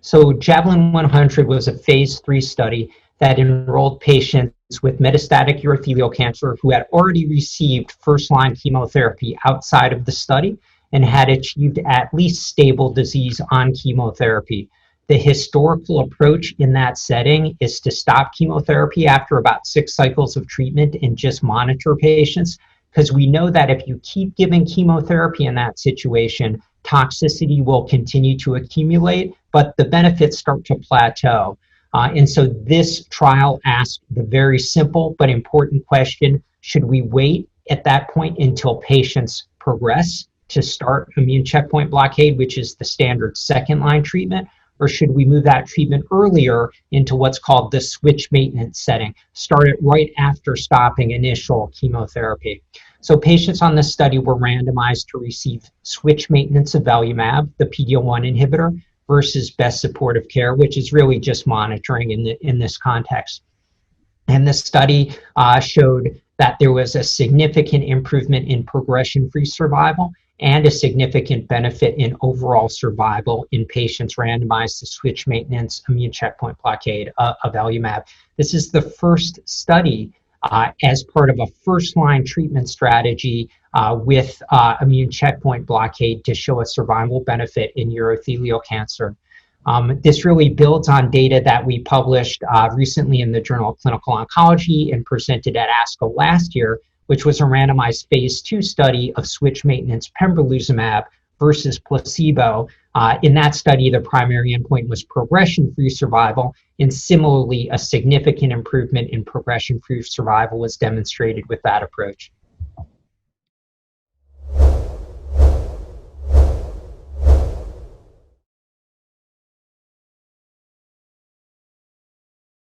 So Javelin 100 was a phase 3 study that enrolled patients with metastatic urothelial cancer who had already received first-line chemotherapy outside of the study and had achieved at least stable disease on chemotherapy. The historical approach in that setting is to stop chemotherapy after about 6 cycles of treatment and just monitor patients, because we know that if you keep giving chemotherapy in that situation, toxicity will continue to accumulate, but the benefits start to plateau. And so this trial asked the very simple but important question, should we wait at that point until patients progress to start immune checkpoint blockade, which is the standard second-line treatment, or should we move that treatment earlier into what's called the switch maintenance setting, start it right after stopping initial chemotherapy? So patients on this study were randomized to receive switch maintenance avelumab, the PD-L1 inhibitor, versus best supportive care, which is really just monitoring in this context. And the study showed that there was a significant improvement in progression-free survival and a significant benefit in overall survival in patients randomized to switch maintenance immune checkpoint blockade avelumab. This is the first study as part of a first-line treatment strategy with immune checkpoint blockade to show a survival benefit in urothelial cancer. This really builds on data that we published recently in the Journal of Clinical Oncology and presented at ASCO last year, which was a randomized phase 2 study of switch maintenance pembrolizumab versus placebo. In that study, the primary endpoint was progression-free survival, and similarly, a significant improvement in progression-free survival was demonstrated with that approach.